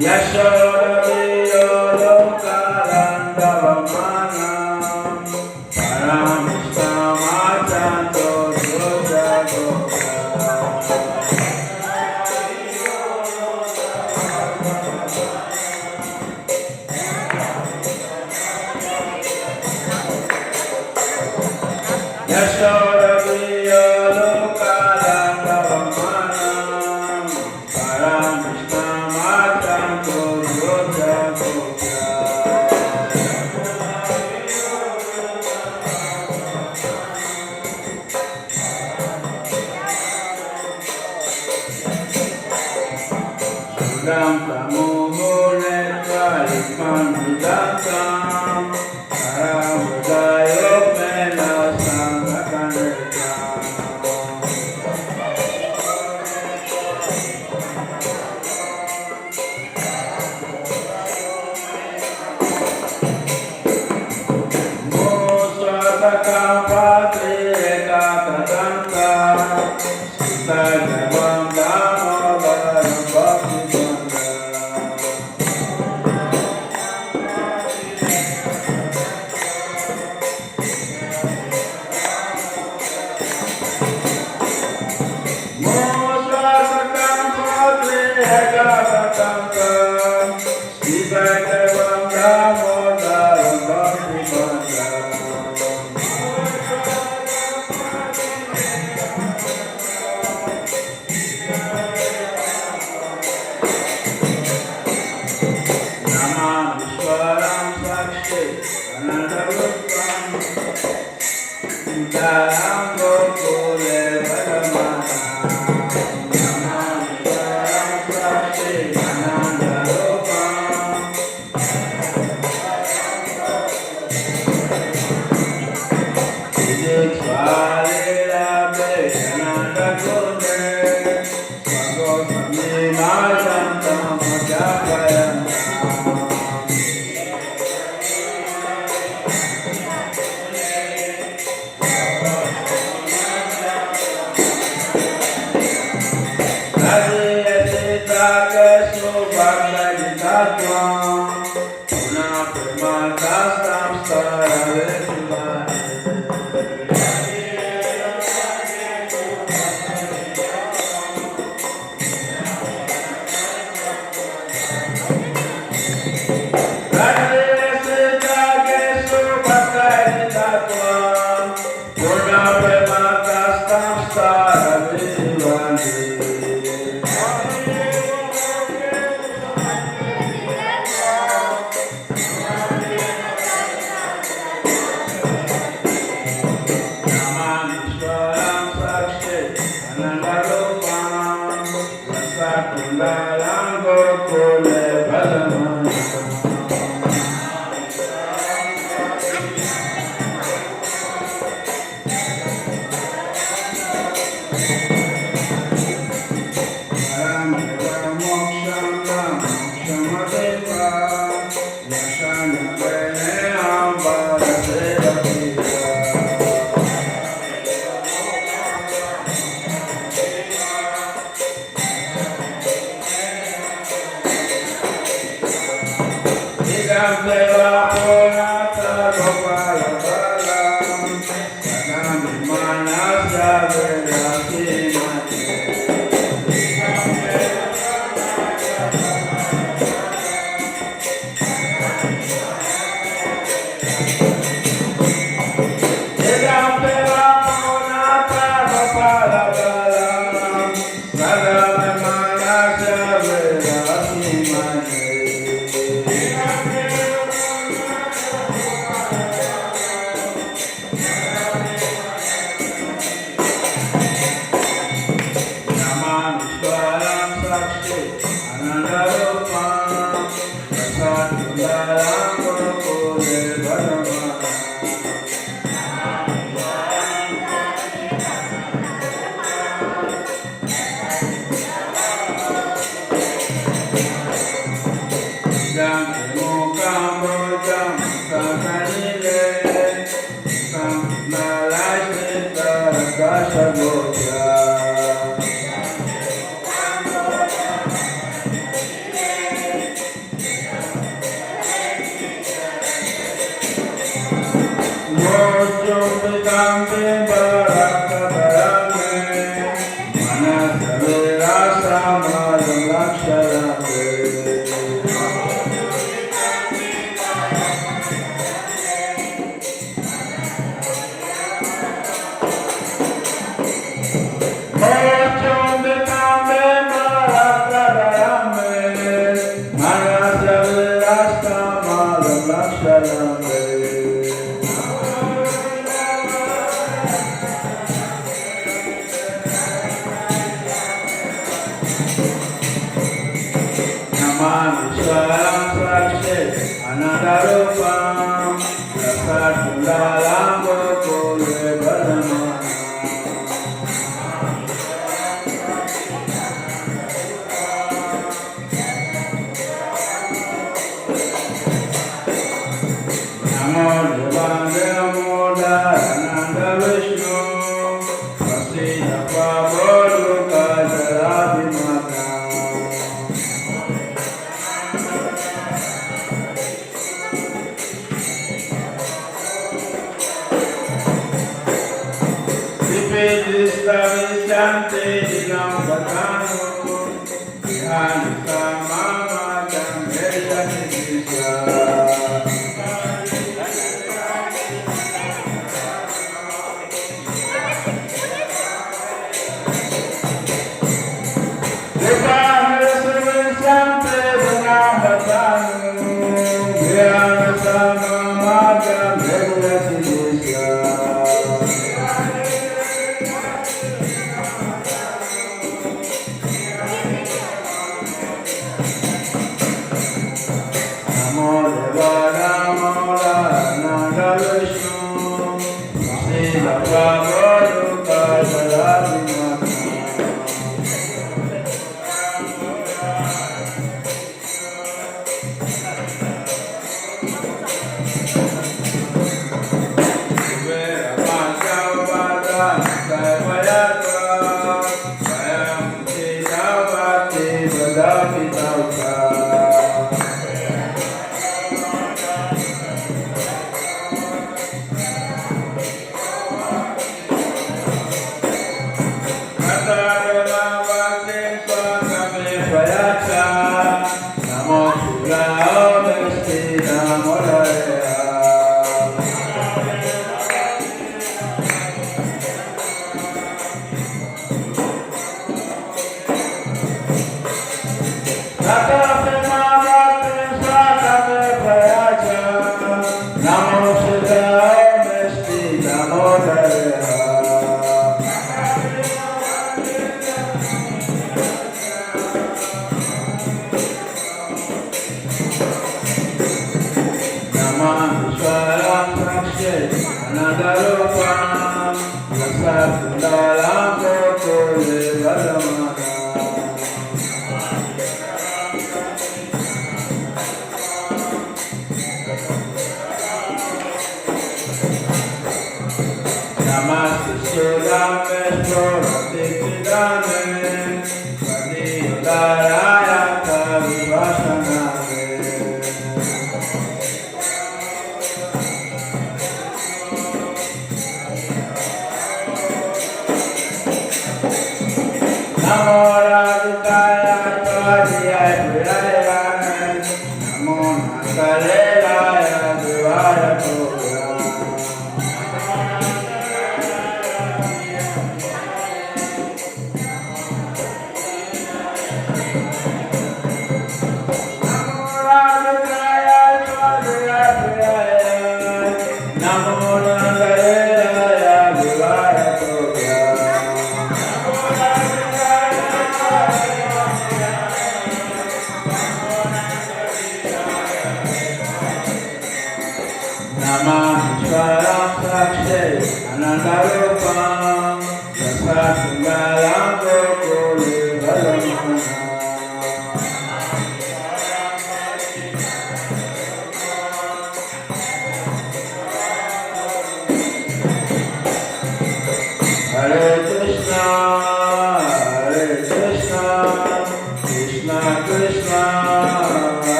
Yashoda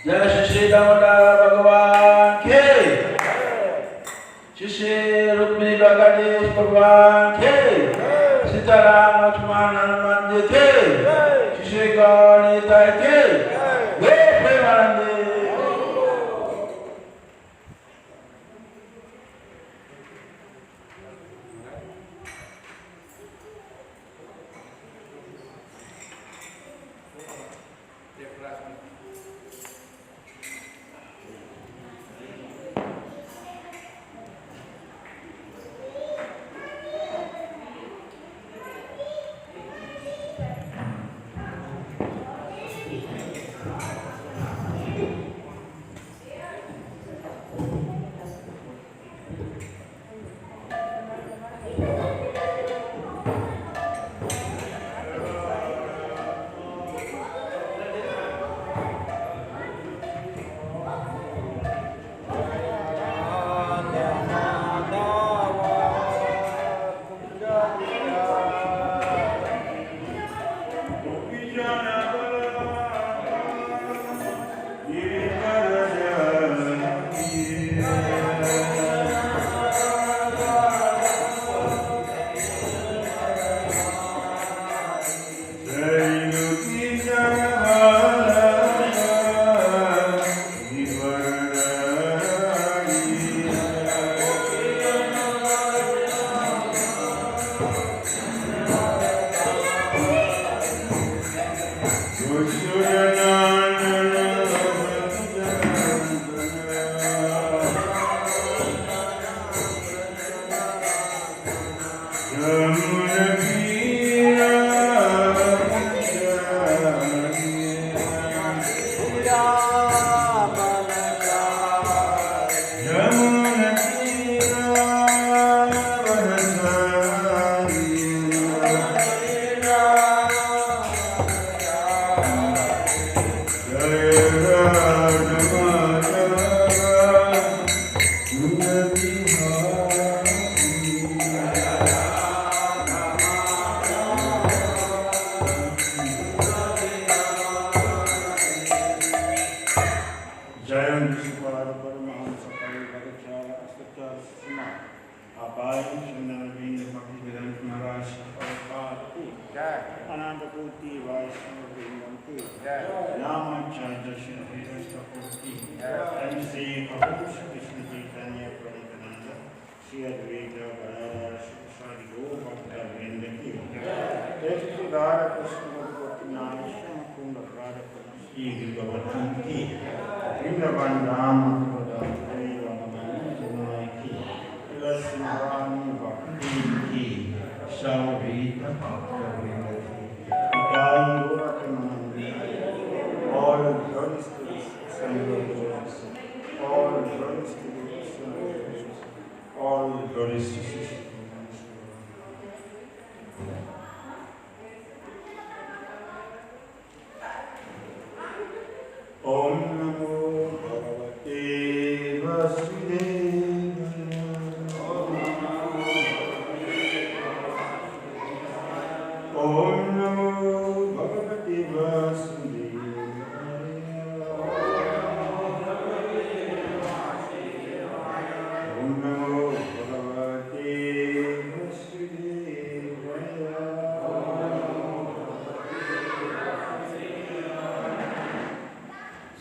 जय श्री दामोदर भगवान के, श्री रुक्मिणी द्वारकाधीश भगवान के, सीताराम लक्ष्मण हनुमान जी के, श्री गणेश के, जय Premanand.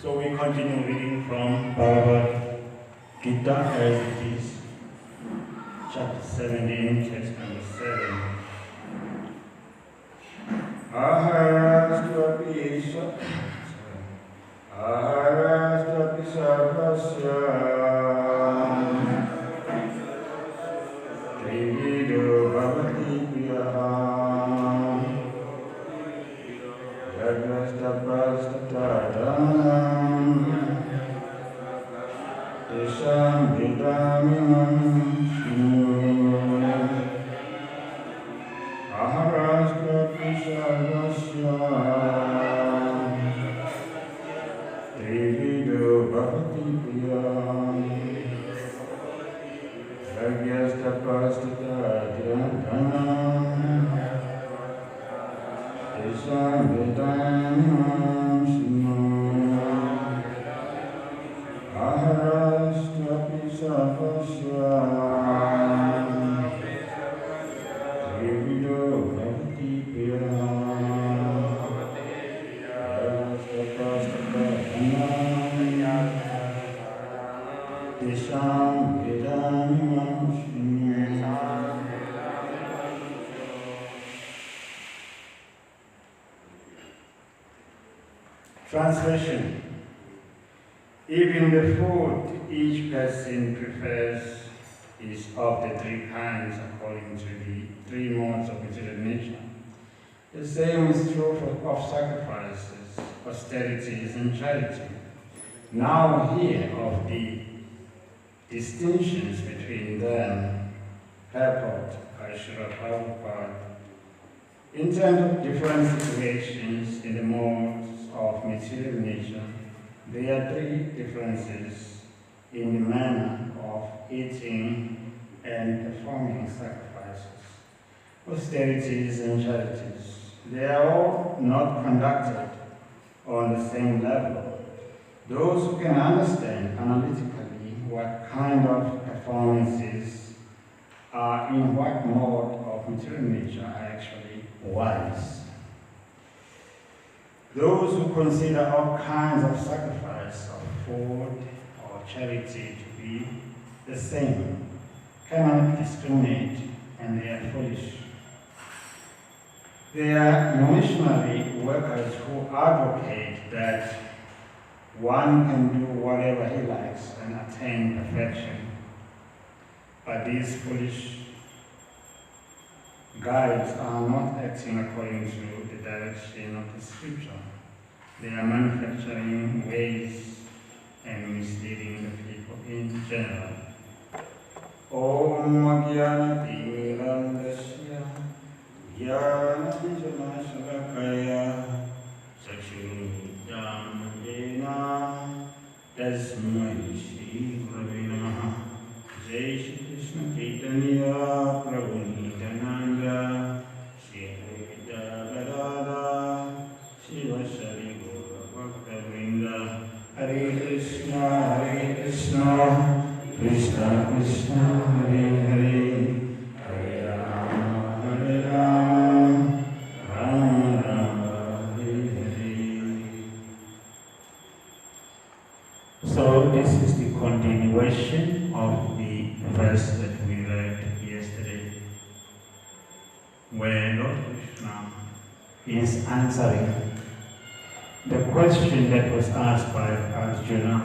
So we continue reading from Bhagavad Gita as it is, chapter 17, text number 7. Aharastapi sarvasya trivido bhavati priyaha yadvastaprastatadam Tesham vidamimam Aharastapi sarvasya Translation. Even the food each person prefers is of the three kinds according to the three modes of material nature. The same is true of sacrifices, austerities, and charity. Now here of the distinctions between them, purport by Srila Prabhupada. In terms of different situations in the modes of material nature, there are three differences in the manner of eating and performing sacrifices, austerities, and charities. They are all not conducted on the same level. Those who can understand analytically what kind of performances are in what mode of material nature are actually wise. Those who consider all kinds of sacrifice of food or charity to be the same cannot discriminate, and they are foolish. They are missionary workers who advocate that one can do whatever he likes and attain perfection. But these foolish guides are not acting according to the direction of the scripture. They are manufacturing ways and misleading the people in general. Om Magyana Timirandasya Yana Vijana Shalakaya Sakshurudam Jena Tasmai Shri Gurave Namaha Jai Shri Krishna Chaitanya Prabhu Nityananda Shri Advaita Gadadhara Shiva Shri Gaura Bhakta Vrinda Hare Krishna Krishna Krishna Hare Hare Hare Rama Rama Rama Hare Hare. So this is the continuation of the verse that we read yesterday, where Lord Krishna is answering the question that was asked by Arjuna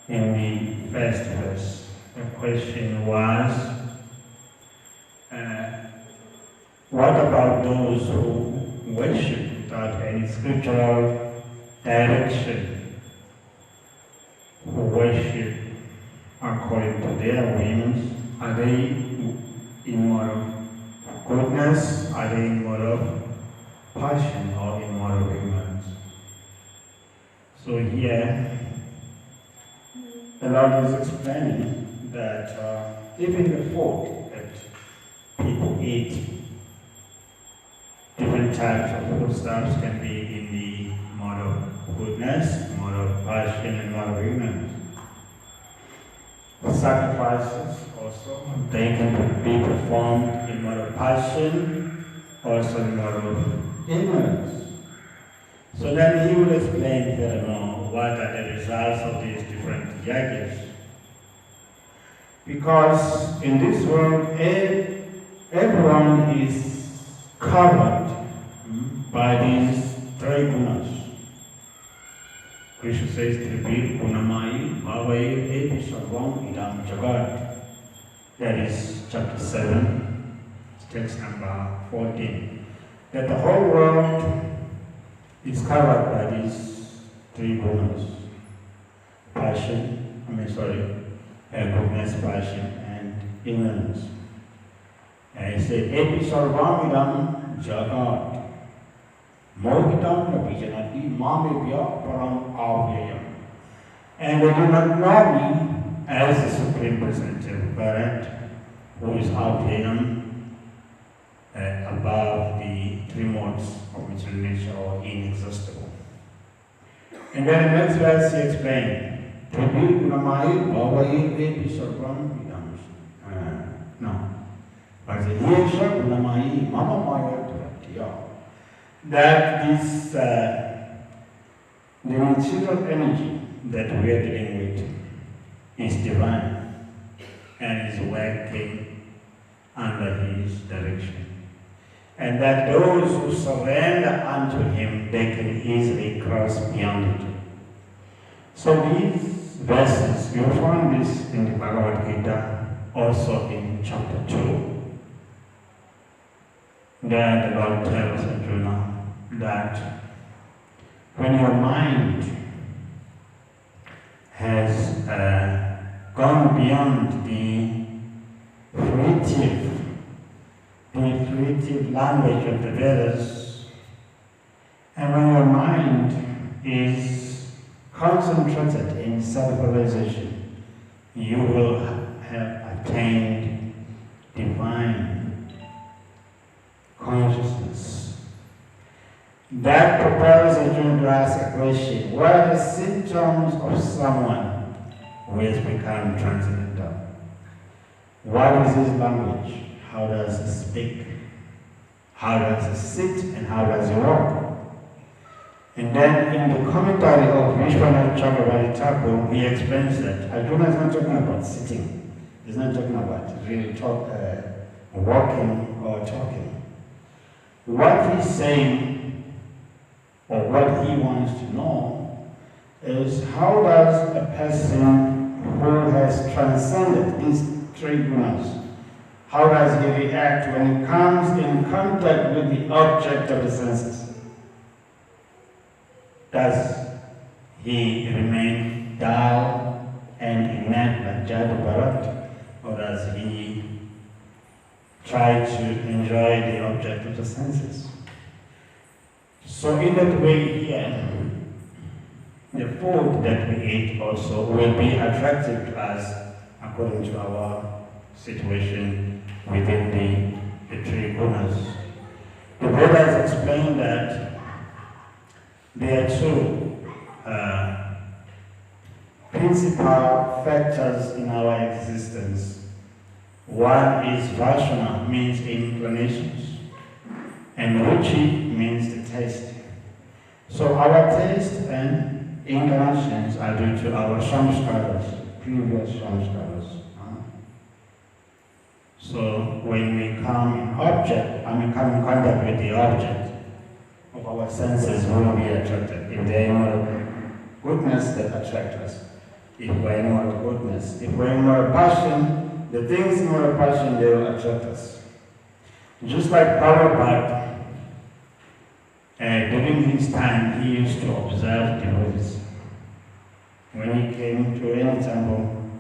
in the first verse. The question was, what about those who worship without any scriptural direction, who worship according to their whims? Are they in more of goodness? Are they in more of passion or in more of ignorance? So here, the Lord is explaining that even the food that people eat, different types of foodstuffs can be in the mode of goodness, mode of passion, and mode of ignorance. Sacrifices also, they can be performed in mode of passion, also in mode of ignorance. So then he will explain furthermore what are the results of these different yagas. Because in this world, everyone is covered by these three gunas. Krishna says, Tribir Gunamai Bhavai Epi Sarvam Idam Jagat. That is chapter 7, text number 14. That the whole world is covered by these three gunas. Goodness, passion, and ignorance. And he said, Epi Sarvamidam Jagat Mohitam Nabijanati Mamebhya Param Avyayam. And they do not know me as the Supreme Personality Parent, who is Avyayam, above the three modes of material nature or inexhaustible. And then the next verse he explained, no. But that this the material energy that we are dealing with is divine and is working under his direction. and that those who surrender unto him, they can easily cross beyond it. So these verses, you find this in the Bhagavad Gita, also in chapter 2. There the Lord tells Arjuna that when your mind has gone beyond the fruitive language of the Vedas, and when your mind is concentrated in self-realization, you will have attained divine consciousness. That propels Arjuna to ask a question: what are the symptoms of someone who has become transcendental? What is his language? How does he speak? How does he sit and how does he walk? And then in the commentary of Vishwanath Chakravarti Thakur, he explains that Arjuna is not talking about sitting. He's not talking about really walking or talking. What he's saying, or what he wants to know, is how does a person who has transcended these three gunas, how does he react when he comes in contact with the object of the senses? Does he remain dull and inert like Jada Bharat, or does he try to enjoy the object of the senses? So in that way here, the food that we eat also will be attractive to us according to our situation within the three gunas. The Vedas explain that there are two principal factors in our existence. One is Vashana, means inclinations, and Ruchi means the taste. So our taste and inclinations are due to our samskaras, previous samskaras. So when we come in contact with the object of our senses, we will be attracted. If there is more goodness that attract us, if we're in more goodness, if we're in more passion, the things in more passion, they will attract us. Just like Prabhupada, during his time, he used to observe devotees. When he came to any temple,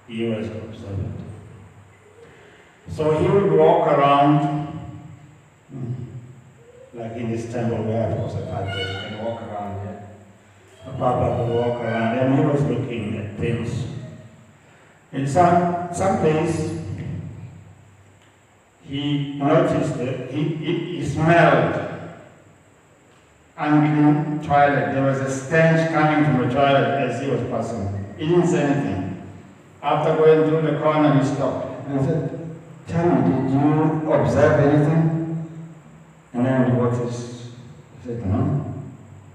he was observant. So he would walk around, like in this temple where it was a path, you can walk around here. Prabhupada would walk around and he was looking at things. In some place, he noticed that he smelled unclean toilet. There was a stench coming from the toilet as he was passing. He didn't say anything. After going through the corner, he stopped and said, "Tell me, did you observe anything?" And then the devotees said, "No."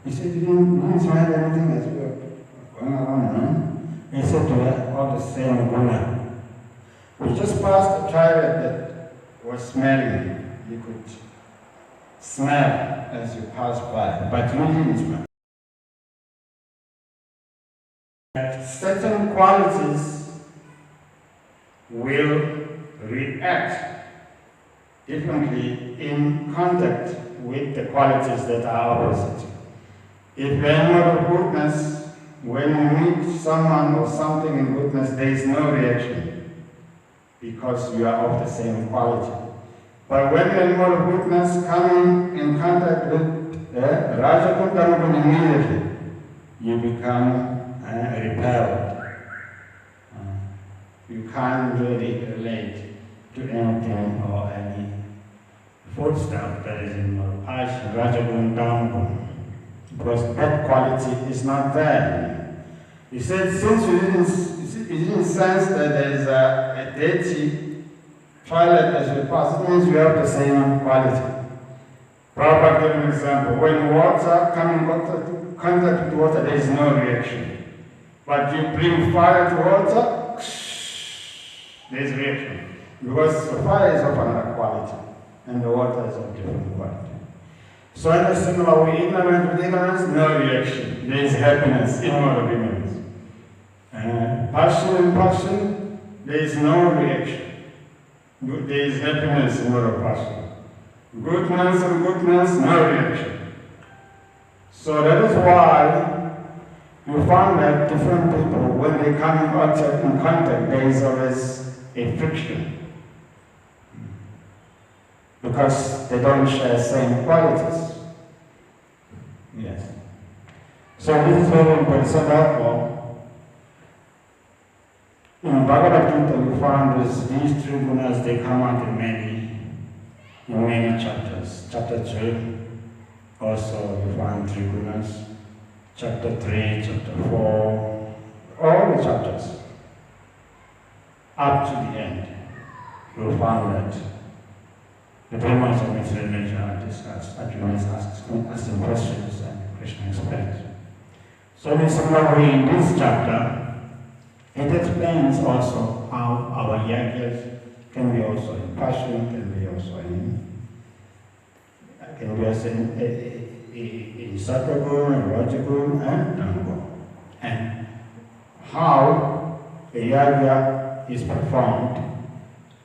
He said, "You didn't smell anything as we were going around, no?" He said, "To all the same guna. We just passed a toilet that was smelling. You could smell as you passed by, but you didn't smell." Certain qualities will react differently in contact with the qualities that are opposite. If we are not of goodness, when we meet someone or something in goodness, there is no reaction because you are of the same quality. But when you are not of goodness, coming in contact with Rajakundanugun, immediately you become repelled. You can't really relate to anything or any foodstuff that is in your passion, Rajakundanugun, because that quality is not there. He said, since you didn't sense that there is a deity toilet as you pass, it means you have the same quality. Prabhupada gave an example. When water comes in contact with water, there is no reaction. But you bring fire to water, there is reaction. Because the fire is of another quality. and the water is of different quality. So in a similar way, ignorance with ignorance, no reaction. There is happiness in all of ignorance. Passion in passion, there is no reaction. There is happiness in all of passion. Goodness and goodness, no reaction. So that is why you find that different people, when they come in contact, there is always a friction. Because they don't share the same qualities. Yes. So this is very important. So therefore, in Bhagavad Gita you find these three gunas, they come out in many chapters. Chapter 2, also you find three gunas. Chapter 3, chapter 4, all the chapters. Up to the end, you'll find that the demons of material nature are discussed. Arjuna is asking questions and Krishna explains. So in a similar way, in this chapter, it explains also how our yagyas can be also in passion, can be also in sattva-gun, and rajagun, and tamagun. And how a yagya is performed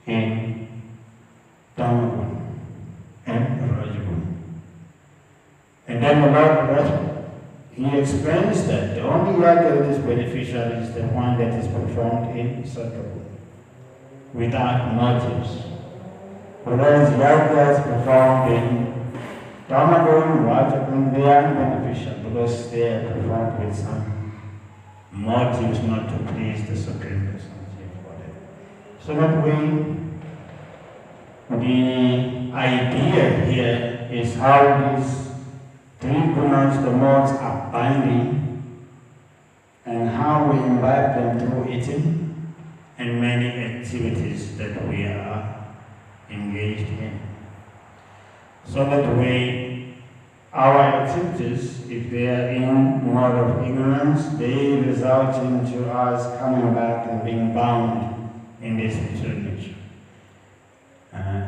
in tamagun and rajagun. And then about Rajgun, he explains that the only yagya that is beneficial is the one that is performed in sattva-gun, without motives. Whereas yagyas performed in tamagun, rajagun, they are beneficial because they are performed with some motives not to please the Supreme Personality of Godhead. So that way, the idea here is how these three gunas, the modes, are binding and how we imbibe them through eating and many activities that we are engaged in. So that way, our activities, if they are in mode of ignorance, they result into us coming back and being bound in this material nature.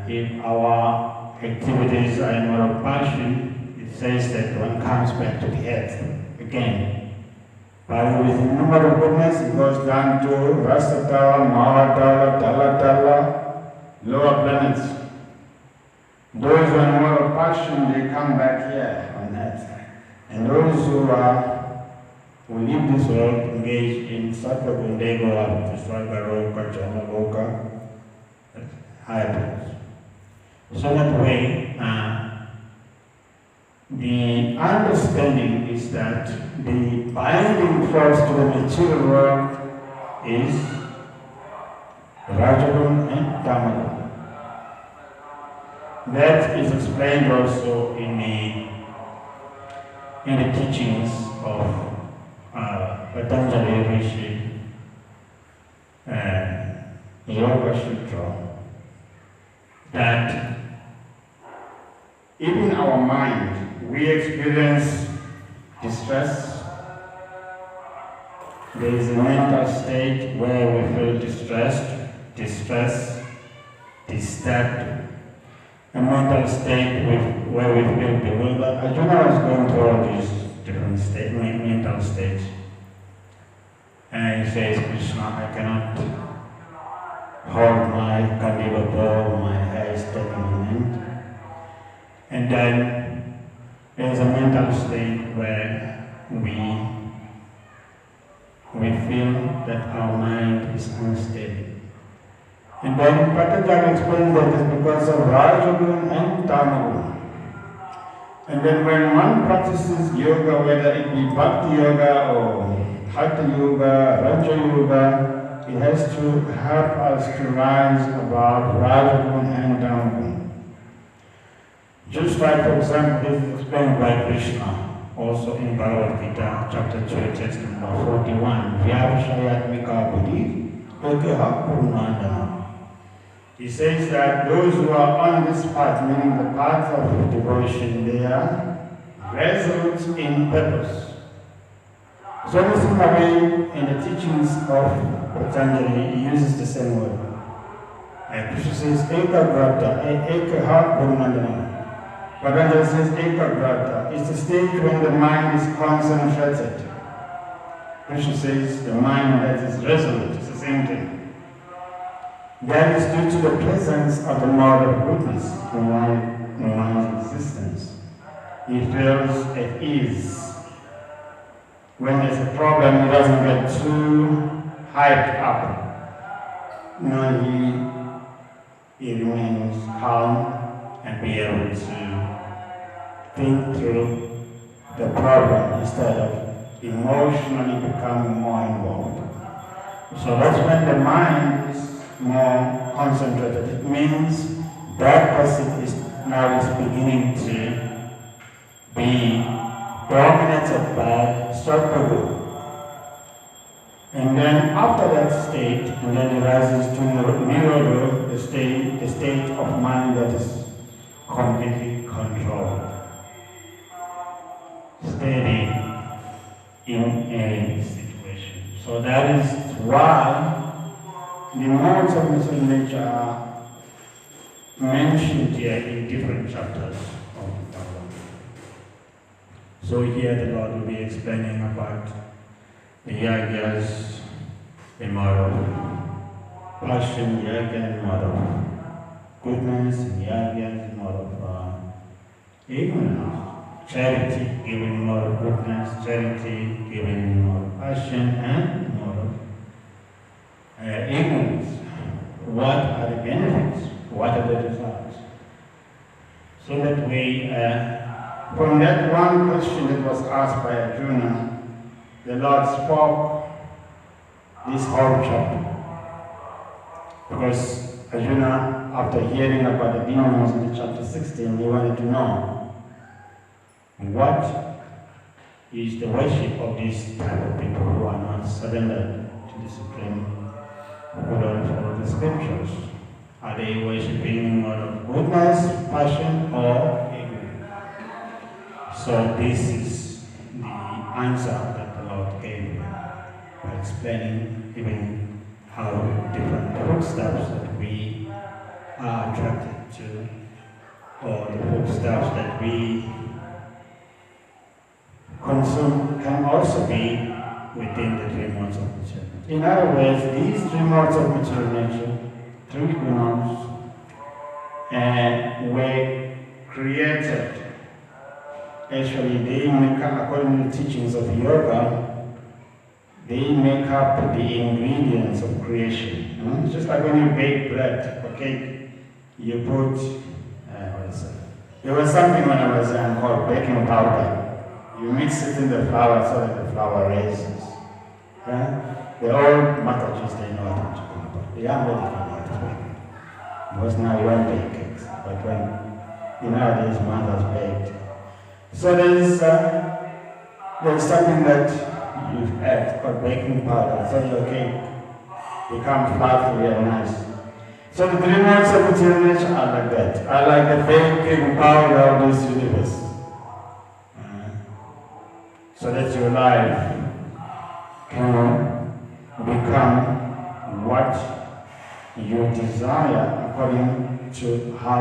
If our activities are in mode of passion, it says that one comes back to the earth again. But with the number of goodness, it goes down to Rasatala, Mahadala, Talatala, lower planets. Those who are in mode of passion, they come back here on earth. And those who leave this world, engage in sattva-gun, they go up to Swarga-loka, Jana-loka, higher planets. So that way, the understanding is that the binding force to the material world is Rajagun and Tamagun. That is explained also in the teachings of Patanjali Rishi, Yoga Sutra, that even in our mind, we experience distress. There is a mental state where we feel distressed, disturbed, a mental state where we feel bewildered. Arjuna was going through all these different mental states. And he says, Krishna, I cannot hold my kandiva bow, my hair steady in my hand. And then there's a mental state where we feel that our mind is unsteady. And then Patanjali explains that it's because of Rajagun and Tamagun. And then when one practices yoga, whether it be Bhakti yoga or Hatha yoga, Raja yoga, it has to help us to rise above Rajagun and Tamagun. Just like, for example, this is explained by Krishna, also in Bhagavad Gita, chapter 2, text number 41. Vyavashayatmika buddhi, ekeha purnandana. He says that those who are on this path, meaning the path of devotion, they are resolute in purpose. So in the way, in the teachings of Patanjali, he uses the same word. And Krishna says Ekagrata, Ekaha Brahmanandana. Patanjali says Ekagrata is the state when the mind is concentrated. Krishna says the mind that is resolute, it's the same thing. That is due to the presence of the mode of goodness in one's existence. He feels at ease. When there's a problem, he doesn't get too hyped up. No, he remains calm and be able to think through the problem instead of emotionally becoming more involved. So that's when the mind is more concentrated. It means that person is now beginning to be dominated by Sattva. And then after that state, and then it rises to Nirodha, the state of mind that is completely controlled, steady in any situation. So that is why the modes of material nature are mentioned here in different chapters of the Bible. So here the Lord will be explaining about the yagyas, the mode of passion, yagya, the mode of goodness, and yagya, the mode of ignorance. Charity, giving mode of goodness, charity, giving mode of passion, and mode of ignorance. What are the benefits? What are the results? So that we, from that one question that was asked by Arjuna, the Lord spoke this whole chapter. Because Arjuna, after hearing about the demons in the chapter 16, he wanted to know what is the worship of these type of people who are not surrendered to the Supreme, who don't follow the scriptures. Are they worshipping out of goodness, passion, or ignorance? So this is the answer that the Lord gave by explaining even how different foodstuffs that we are attracted to, or the foodstuffs that we consume can also be within the three modes of material. In other words, these three modes of material nature, three gunas, were created. Actually, they make up, according to the teachings of yoga, they make up the ingredients of creation. It's just like when you bake bread or cake, you put, what is it? There was something when I was young called baking powder. You mix it in the flour so that the flour rises. The old Mataji's, they know what I'm talking about. The young ladies don't know what to bake. Because now you won't bake cakes, but when nowadays mothers baked. So there's something that you add called baking powder, so your cake becomes fluffy and nice. So the three modes of material nature are like that. I like the baking powder of this universe. So that your life can become what you desire according to how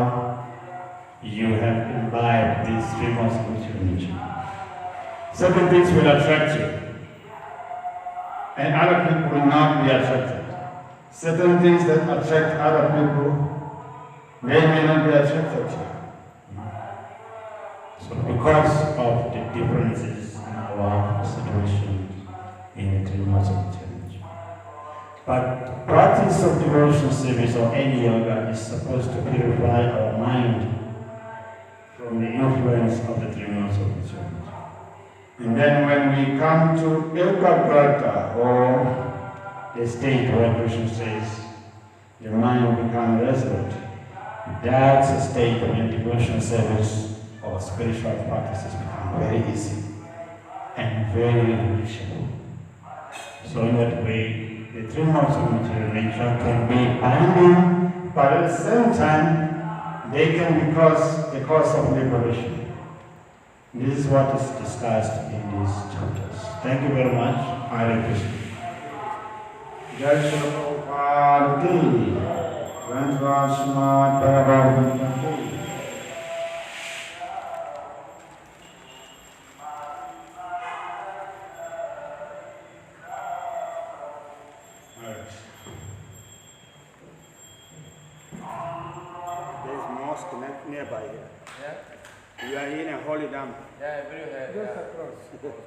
you have imbibed these three modes of material nature. Certain things will attract you, and other people will not be attracted. Certain things that attract other people, they may not be attracted to. So because of the differences in our situation in the three modes of material nature. But practice of devotional service or any yoga is supposed to purify our mind from the influence of the three modes of material nature. And then when we come to Ekagrata, or the state where Krishna says the mind becomes resolute, that's a state when devotional service or spiritual practices become very easy and very reachable. So in that way, the three modes of material nature can be binding, but at the same time, they can be the cause of liberation. This is what is discussed in these chapters. Thank you very much. Hare Krishna. Jaya Prabhupada. Transvarsima Prabhu. There's mosque nearby here. Yeah? We are in a holy dam. Yeah, everywhere. Just across.